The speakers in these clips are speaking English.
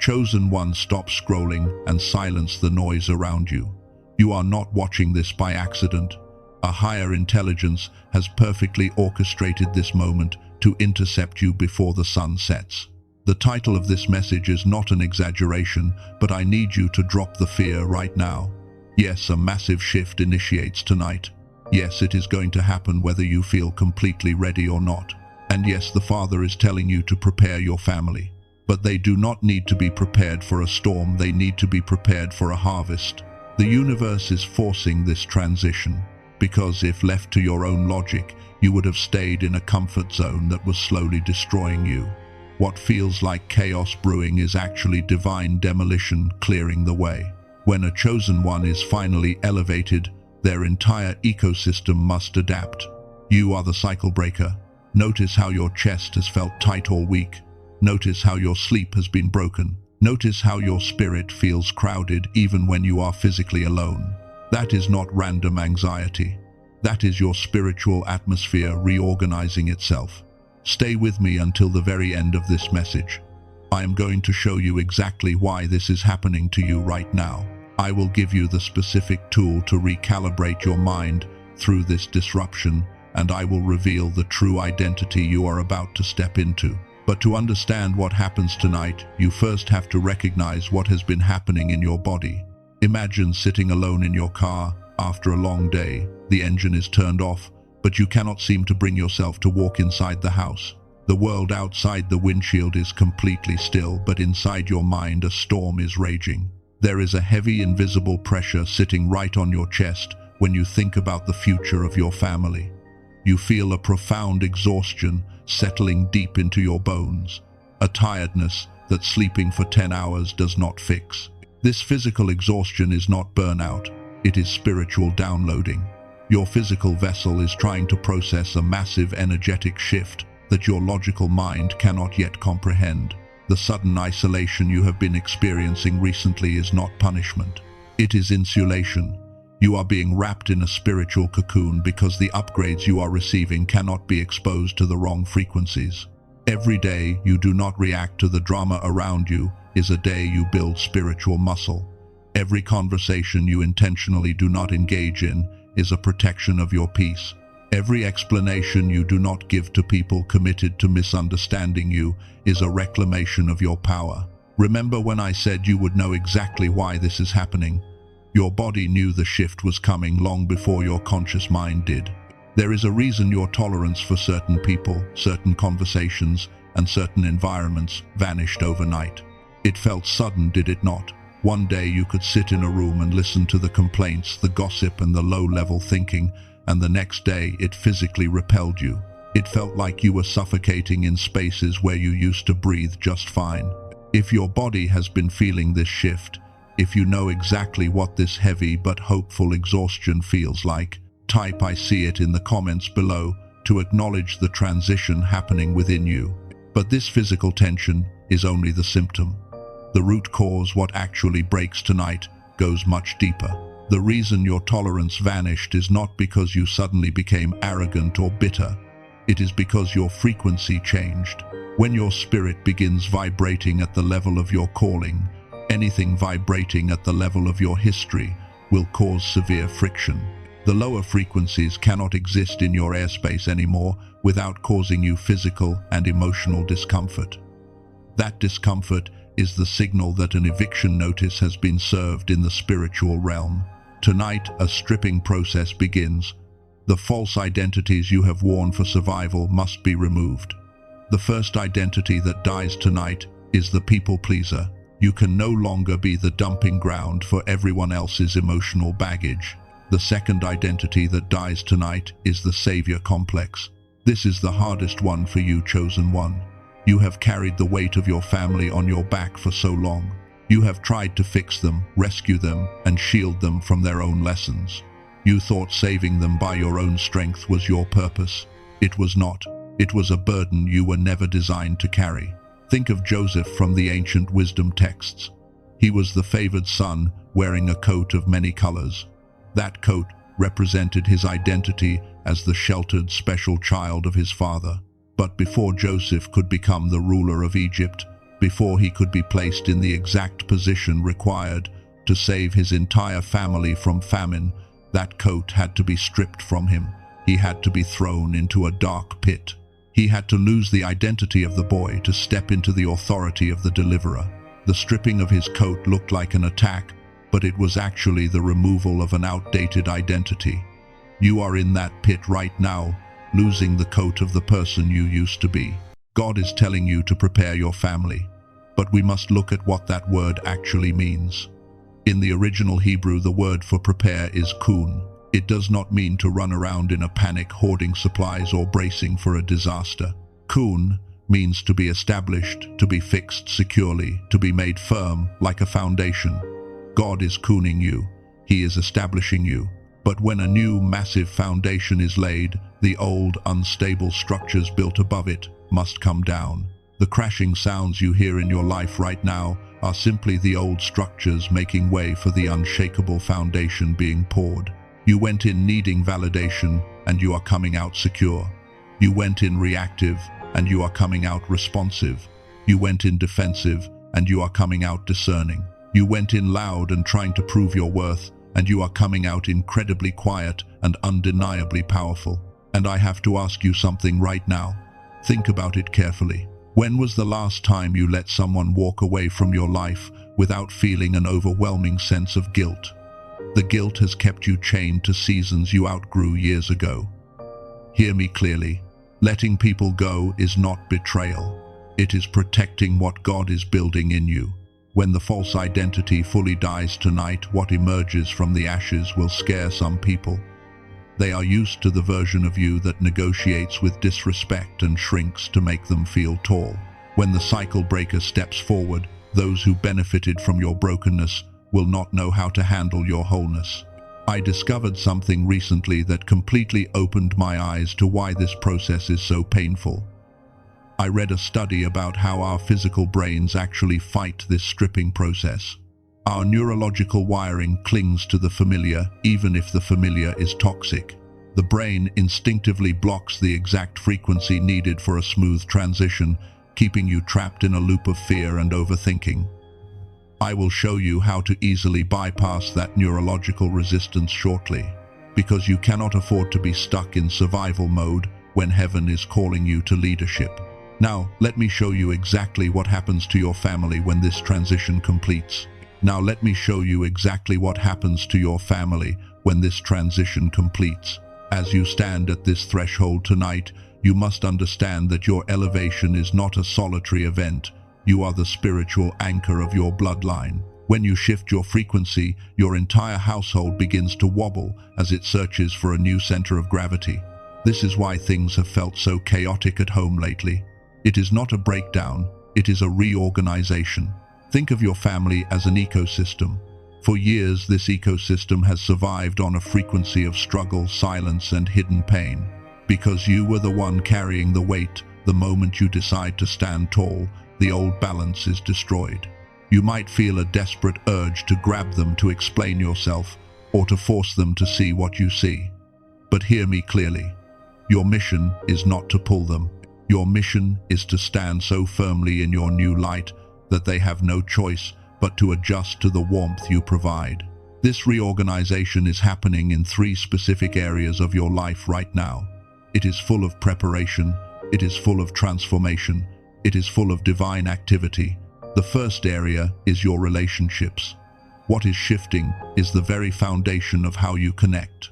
chosen one, stop scrolling and silence the noise around you. You are not watching this by accident. A higher intelligence has perfectly orchestrated this moment to intercept you before the sun sets. The title of this message is not an exaggeration, but I need you to drop the fear right now. Yes, a massive shift initiates tonight. Yes, it is going to happen whether you feel completely ready or not. And yes, the Father is telling you to prepare your family. But they do not need to be prepared for a storm, they need to be prepared for a harvest. The universe is forcing this transition, because if left to your own logic, you would have stayed in a comfort zone that was slowly destroying you. What feels like chaos brewing is actually divine demolition clearing the way. When a chosen one is finally elevated, their entire ecosystem must adapt. You are the cycle breaker. Notice how your chest has felt tight all week. Notice how your sleep has been broken. Notice how your spirit feels crowded even when you are physically alone. That is not random anxiety. That is your spiritual atmosphere reorganizing itself. Stay with me until the very end of this message. I am going to show you exactly why this is happening to you right now. I will give you the specific tool to recalibrate your mind through this disruption, and I will reveal the true identity you are about to step into. But to understand what happens tonight, you first have to recognize what has been happening in your body. Imagine sitting alone in your car after a long day. The engine is turned off, but you cannot seem to bring yourself to walk inside the house. The world outside the windshield is completely still, but inside your mind a storm is raging. There is a heavy invisible pressure sitting right on your chest when you think about the future of your family. You feel a profound exhaustion settling deep into your bones, a tiredness that sleeping for 10 hours does not fix. This physical exhaustion is not burnout, it is spiritual downloading. Your physical vessel is trying to process a massive energetic shift that your logical mind cannot yet comprehend. The sudden isolation you have been experiencing recently is not punishment. It is insulation. You are being wrapped in a spiritual cocoon because the upgrades you are receiving cannot be exposed to the wrong frequencies. Every day you do not react to the drama around you is a day you build spiritual muscle. Every conversation you intentionally do not engage in is a protection of your peace. Every explanation you do not give to people committed to misunderstanding you is a reclamation of your power. Remember when I said you would know exactly why this is happening? Your body knew the shift was coming long before your conscious mind did. There is a reason your tolerance for certain people, certain conversations, and certain environments vanished overnight. It felt sudden, did it not? One day you could sit in a room and listen to the complaints, the gossip, and the low-level thinking, and the next day it physically repelled you. It felt like you were suffocating in spaces where you used to breathe just fine. If your body has been feeling this shift, if you know exactly what this heavy but hopeful exhaustion feels like, type "I see it" in the comments below to acknowledge the transition happening within you. But this physical tension is only the symptom. The root cause, what actually breaks tonight, goes much deeper. The reason your tolerance vanished is not because you suddenly became arrogant or bitter. It is because your frequency changed. When your spirit begins vibrating at the level of your calling, anything vibrating at the level of your history will cause severe friction. The lower frequencies cannot exist in your airspace anymore without causing you physical and emotional discomfort. That discomfort is the signal that an eviction notice has been served in the spiritual realm. Tonight, a stripping process begins. The false identities you have worn for survival must be removed. The first identity that dies tonight is the people pleaser. You can no longer be the dumping ground for everyone else's emotional baggage. The second identity that dies tonight is the savior complex. This is the hardest one for you, chosen one. You have carried the weight of your family on your back for so long. You have tried to fix them, rescue them, and shield them from their own lessons. You thought saving them by your own strength was your purpose. It was not. It was a burden you were never designed to carry. Think of Joseph from the ancient wisdom texts. He was the favored son, wearing a coat of many colors. That coat represented his identity as the sheltered, special child of his father. But before Joseph could become the ruler of Egypt, before he could be placed in the exact position required to save his entire family from famine. That coat had to be stripped from him. He had to be thrown into a dark pit. He had to lose the identity of the boy to step into the authority of the deliverer. The stripping of his coat looked like an attack, but it was actually the removal of an outdated identity. You are in that pit right now, losing the coat of the person you used to be. God is telling you to prepare your family, but we must look at what that word actually means. In the original Hebrew, the word for prepare is kun. It does not mean to run around in a panic hoarding supplies or bracing for a disaster. Kun means to be established, to be fixed securely, to be made firm like a foundation. God is kuning you. He is establishing you. But when a new massive foundation is laid, the old unstable structures built above it must come down. The crashing sounds you hear in your life right now are simply the old structures making way for the unshakable foundation being poured. You went in needing validation, and you are coming out secure. You went in reactive, and you are coming out responsive. You went in defensive, and you are coming out discerning. You went in loud and trying to prove your worth, and you are coming out incredibly quiet and undeniably powerful. And I have to ask you something right now. Think about it carefully. When was the last time you let someone walk away from your life without feeling an overwhelming sense of guilt? The guilt has kept you chained to seasons you outgrew years ago. Hear me clearly. Letting people go is not betrayal. It is protecting what God is building in you. When the false identity fully dies tonight, what emerges from the ashes will scare some people. They are used to the version of you that negotiates with disrespect and shrinks to make them feel tall. When the cycle breaker steps forward, those who benefited from your brokenness will not know how to handle your wholeness. I discovered something recently that completely opened my eyes to why this process is so painful. I read a study about how our physical brains actually fight this stripping process. Our neurological wiring clings to the familiar, even if the familiar is toxic. The brain instinctively blocks the exact frequency needed for a smooth transition, keeping you trapped in a loop of fear and overthinking. I will show you how to easily bypass that neurological resistance shortly, because you cannot afford to be stuck in survival mode when heaven is calling you to leadership. Now, let me show you exactly what happens to your family when this transition completes. Now, let me show you exactly what happens to your family when this transition completes. As you stand at this threshold tonight, you must understand that your elevation is not a solitary event. You are the spiritual anchor of your bloodline. When you shift your frequency, your entire household begins to wobble as it searches for a new center of gravity. This is why things have felt so chaotic at home lately. It is not a breakdown, it is a reorganization. Think of your family as an ecosystem. For years, this ecosystem has survived on a frequency of struggle, silence, and hidden pain. Because you were the one carrying the weight, the moment you decide to stand tall, the old balance is destroyed. You might feel a desperate urge to grab them to explain yourself, or to force them to see what you see. But hear me clearly. Your mission is not to pull them. Your mission is to stand so firmly in your new light that they have no choice but to adjust to the warmth you provide. This reorganization is happening in 3 specific areas of your life right now. It is full of preparation, it is full of transformation, it is full of divine activity. The first area is your relationships. What is shifting is the very foundation of how you connect.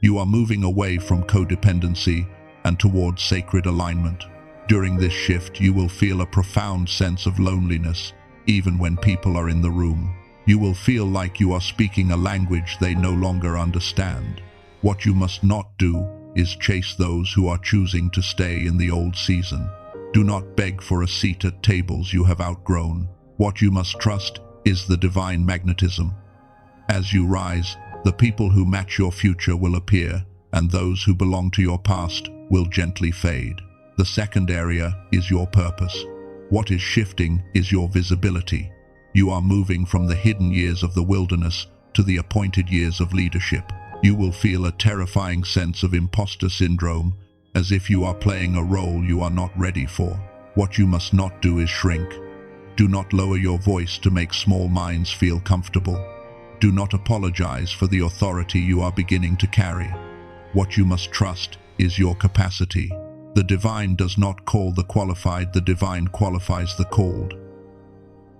You are moving away from codependency and towards sacred alignment. During this shift, you will feel a profound sense of loneliness, even when people are in the room. You will feel like you are speaking a language they no longer understand. What you must not do is chase those who are choosing to stay in the old season. Do not beg for a seat at tables you have outgrown. What you must trust is the divine magnetism. As you rise, the people who match your future will appear, and those who belong to your past will gently fade. The second area is your purpose. What is shifting is your visibility. You are moving from the hidden years of the wilderness to the appointed years of leadership. You will feel a terrifying sense of imposter syndrome, as if you are playing a role you are not ready for. What you must not do is shrink. Do not lower your voice to make small minds feel comfortable. Do not apologize for the authority you are beginning to carry. What you must trust is your capacity. The divine does not call the qualified, the divine qualifies the called.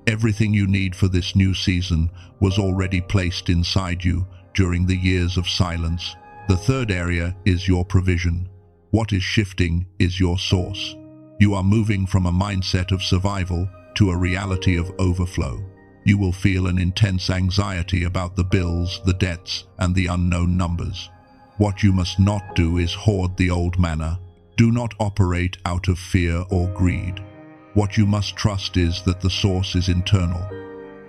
Everything you need for this new season was already placed inside you during the years of silence. The third area is your provision. What is shifting is your source. You are moving from a mindset of survival to a reality of overflow. You will feel an intense anxiety about the bills, the debts, and the unknown numbers. What you must not do is hoard the old manna. Do not operate out of fear or greed. What you must trust is that the source is internal.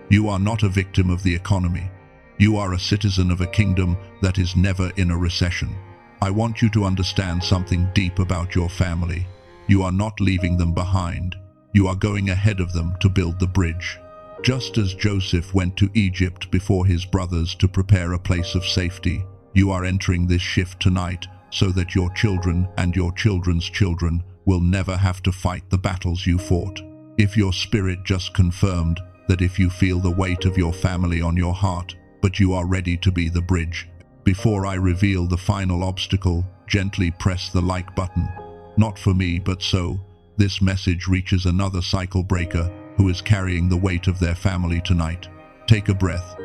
You are not a victim of the economy. You are a citizen of a kingdom that is never in a recession. I want you to understand something deep about your family. You are not leaving them behind. You are going ahead of them to build the bridge. Just as Joseph went to Egypt before his brothers to prepare a place of safety, you are entering this shift tonight so that your children and your children's children will never have to fight the battles you fought. If your spirit just confirmed that if you feel the weight of your family on your heart, but you are ready to be the bridge. Before I reveal the final obstacle, gently press the like button. Not for me, but so this message reaches another cycle breaker who is carrying the weight of their family tonight. Take a breath.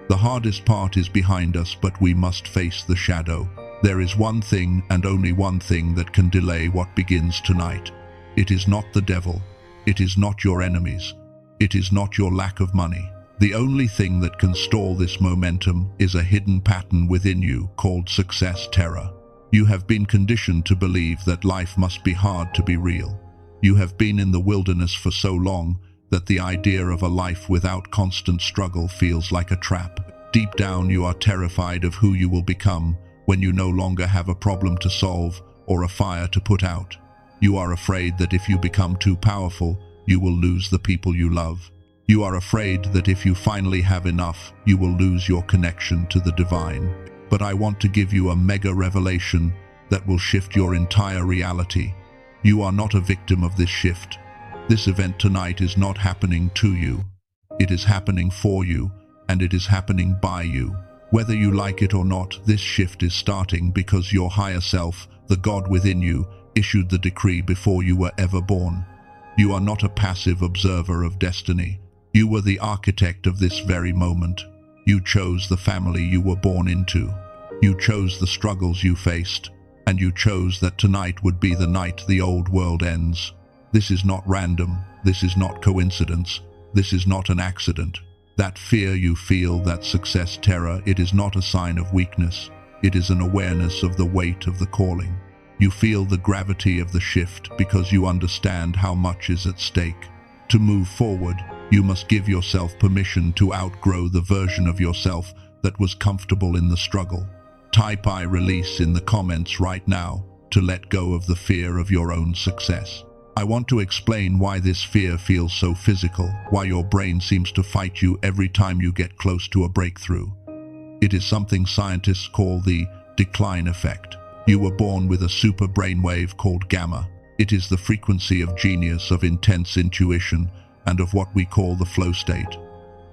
The hardest part is behind us, but we must face the shadow. There is one thing and only one thing that can delay what begins tonight. It is not the devil. It is not your enemies. It is not your lack of money. The only thing that can stall this momentum is a hidden pattern within you called success terror. You have been conditioned to believe that life must be hard to be real. You have been in the wilderness for so long that the idea of a life without constant struggle feels like a trap. Deep down, you are terrified of who you will become when you no longer have a problem to solve or a fire to put out. You are afraid that if you become too powerful, you will lose the people you love. You are afraid that if you finally have enough, you will lose your connection to the divine. But I want to give you a mega revelation that will shift your entire reality. You are not a victim of this shift. This event tonight is not happening to you. It is happening for you, and it is happening by you. Whether you like it or not, this shift is starting because your higher self, the God within you, issued the decree before you were ever born. You are not a passive observer of destiny. You were the architect of this very moment. You chose the family you were born into. You chose the struggles you faced, and you chose that tonight would be the night the old world ends. This is not random. This is not coincidence. This is not an accident. That fear you feel, that success terror, it is not a sign of weakness. It is an awareness of the weight of the calling. You feel the gravity of the shift because you understand how much is at stake. To move forward, you must give yourself permission to outgrow the version of yourself that was comfortable in the struggle. Type "I release" in the comments right now to let go of the fear of your own success. I want to explain why this fear feels so physical, why your brain seems to fight you every time you get close to a breakthrough. It is something scientists call the decline effect. You were born with a super brainwave called gamma. It is the frequency of genius, of intense intuition, and of what we call the flow state.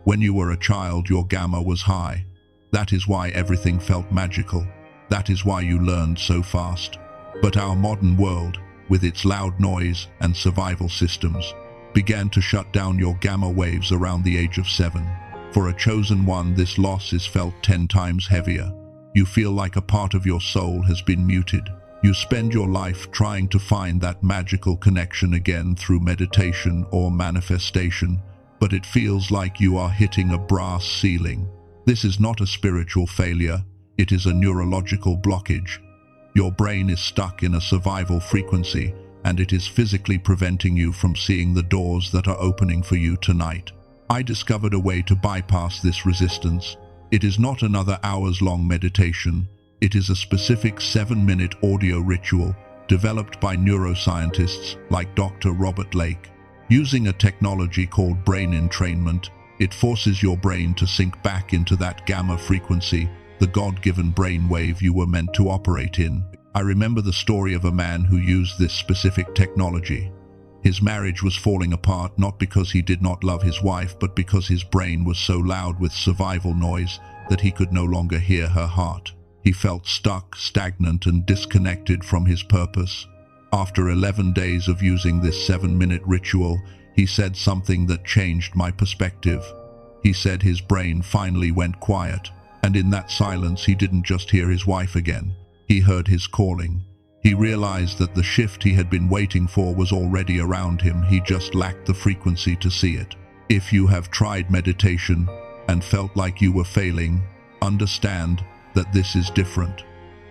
When you were a child, your gamma was high. That is why everything felt magical. That is why you learned so fast. But our modern world, with its loud noise and survival systems, began to shut down your gamma waves around the age of 7. For a chosen one, this loss is felt 10 times heavier. You feel like a part of your soul has been muted. You spend your life trying to find that magical connection again through meditation or manifestation, but it feels like you are hitting a brass ceiling. This is not a spiritual failure, it is a neurological blockage. Your brain is stuck in a survival frequency, and it is physically preventing you from seeing the doors that are opening for you tonight. I discovered a way to bypass this resistance. It is not another hours-long meditation. It is a specific 7-minute audio ritual developed by neuroscientists like Dr. Robert Lake. Using a technology called brain entrainment, it forces your brain to sink back into that gamma frequency, the God-given brainwave you were meant to operate in. I remember the story of a man who used this specific technology. His marriage was falling apart not because he did not love his wife, but because his brain was so loud with survival noise that he could no longer hear her heart. He felt stuck, stagnant, and disconnected from his purpose. After 11 days of using this 7-minute ritual, he said something that changed my perspective. He said his brain finally went quiet, and in that silence he didn't just hear his wife again. He heard his calling. He realized that the shift he had been waiting for was already around him. He just lacked the frequency to see it. If you have tried meditation and felt like you were failing, understand that this is different.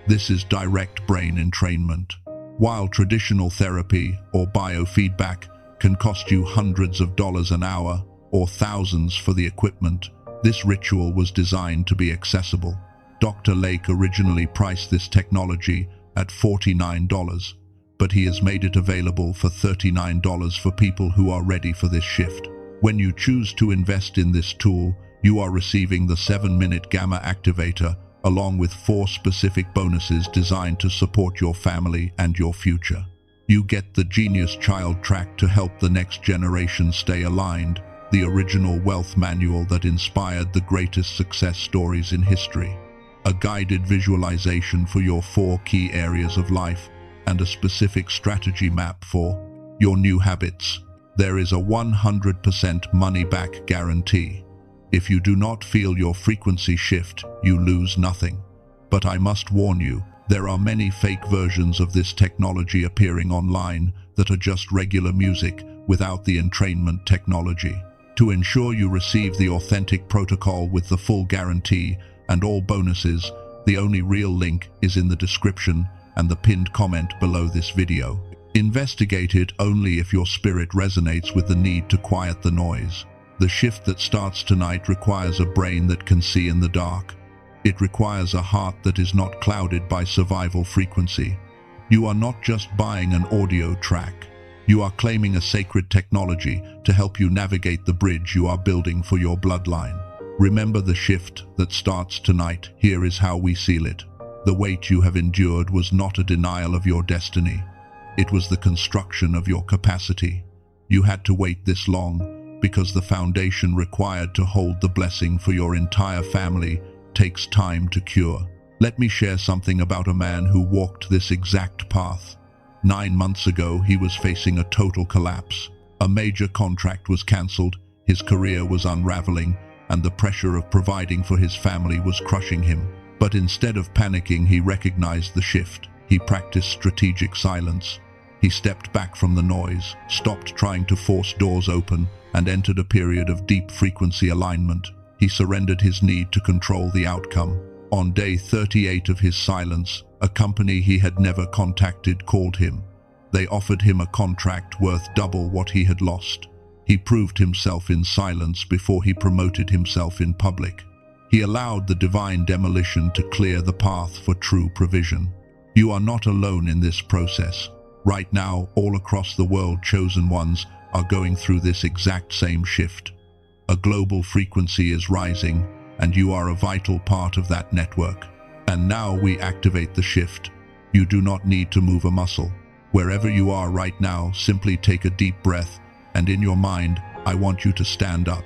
This is direct brain entrainment. While traditional therapy or biofeedback can cost you hundreds of dollars an hour or thousands for the equipment, this ritual was designed to be accessible. Dr. Lake originally priced this technology at $49, but he has made it available for $39 for people who are ready for this shift. When you choose to invest in this tool, you are receiving the 7-minute Gamma Activator along with 4 specific bonuses designed to support your family and your future. You get the Genius Child Track to help the next generation stay aligned, the original wealth manual that inspired the greatest success stories in history, a guided visualization for your 4 key areas of life, and a specific strategy map for your new habits. There is a 100% money-back guarantee. If you do not feel your frequency shift, you lose nothing. But I must warn you, there are many fake versions of this technology appearing online that are just regular music without the entrainment technology. To ensure you receive the authentic protocol with the full guarantee and all bonuses, the only real link is in the description and the pinned comment below this video. Investigate it only if your spirit resonates with the need to quiet the noise. The shift that starts tonight requires a brain that can see in the dark. It requires a heart that is not clouded by survival frequency. You are not just buying an audio track. You are claiming a sacred technology to help you navigate the bridge you are building for your bloodline. Remember the shift that starts tonight. Here is how we seal it. The wait you have endured was not a denial of your destiny. It was the construction of your capacity. You had to wait this long because the foundation required to hold the blessing for your entire family takes time to cure. Let me share something about a man who walked this exact path. 9 months ago, he was facing a total collapse. A major contract was cancelled, his career was unraveling, and the pressure of providing for his family was crushing him. But instead of panicking, he recognized the shift. He practiced strategic silence. He stepped back from the noise, stopped trying to force doors open, and entered a period of deep frequency alignment. He surrendered his need to control the outcome. On day 38 of his silence, a company he had never contacted called him. They offered him a contract worth double what he had lost. He proved himself in silence before he promoted himself in public. He allowed the divine demolition to clear the path for true provision. You are not alone in this process. Right now, all across the world, chosen ones are going through this exact same shift. A global frequency is rising, and you are a vital part of that network. And now we activate the shift. You do not need to move a muscle. Wherever you are right now, simply take a deep breath, and in your mind, I want you to stand up.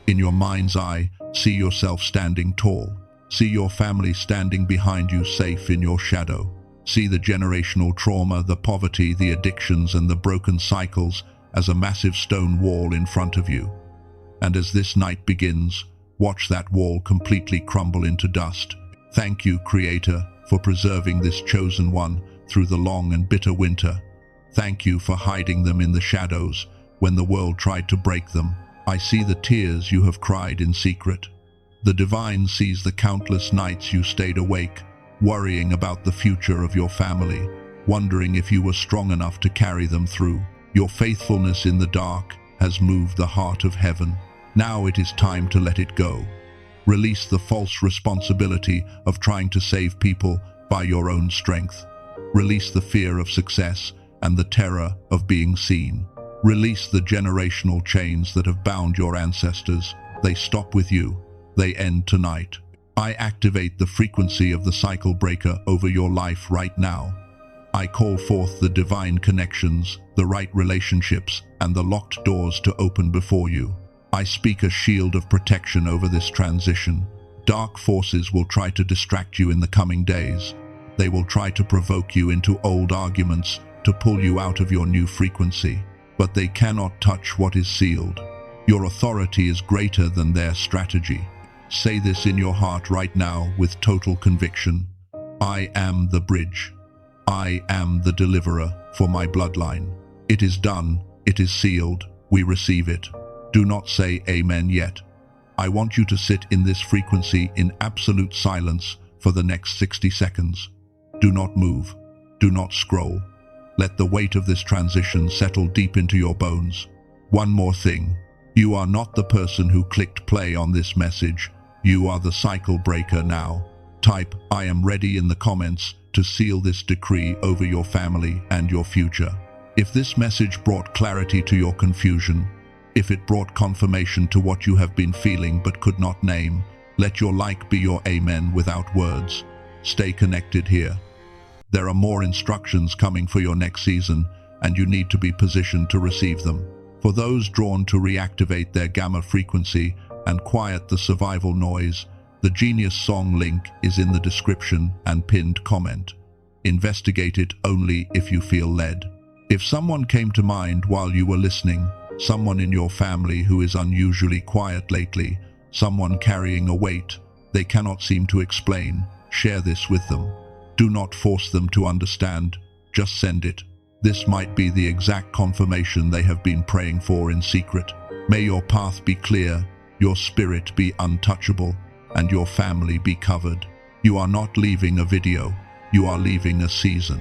In your mind's eye, see yourself standing tall. See your family standing behind you, safe in your shadow. See the generational trauma, the poverty, the addictions, and the broken cycles as a massive stone wall in front of you. And as this night begins, watch that wall completely crumble into dust. Thank you, Creator, for preserving this chosen one through the long and bitter winter. Thank you for hiding them in the shadows when the world tried to break them. I see the tears you have cried in secret. The divine sees the countless nights you stayed awake, worrying about the future of your family, wondering if you were strong enough to carry them through. Your faithfulness in the dark has moved the heart of heaven. Now it is time to let it go. Release the false responsibility of trying to save people by your own strength. Release the fear of success and the terror of being seen. Release the generational chains that have bound your ancestors. They stop with you. They end tonight. I activate the frequency of the cycle breaker over your life right now. I call forth the divine connections, the right relationships, and the locked doors to open before you. I speak a shield of protection over this transition. Dark forces will try to distract you in the coming days. They will try to provoke you into old arguments, to pull you out of your new frequency. But they cannot touch what is sealed. Your authority is greater than their strategy. Say this in your heart right now with total conviction. I am the bridge. I am the deliverer for my bloodline. It is done. It is sealed. We receive it. Do not say amen yet. I want you to sit in this frequency in absolute silence for the next 60 seconds. Do not move. Do not scroll. Let the weight of this transition settle deep into your bones. One more thing. You are not the person who clicked play on this message. You are the cycle breaker now. Type "I am ready" in the comments to seal this decree over your family and your future. If this message brought clarity to your confusion, if it brought confirmation to what you have been feeling but could not name, let your like be your amen without words. Stay connected here. There are more instructions coming for your next season, and you need to be positioned to receive them. For those drawn to reactivate their gamma frequency and quiet the survival noise, the Genius Song link is in the description and pinned comment. Investigate it only if you feel led. If someone came to mind while you were listening, someone in your family who is unusually quiet lately, someone carrying a weight they cannot seem to explain, share this with them. Do not force them to understand, just send it. This might be the exact confirmation they have been praying for in secret. May your path be clear, your spirit be untouchable, and your family be covered. You are not leaving a video, you are leaving a season.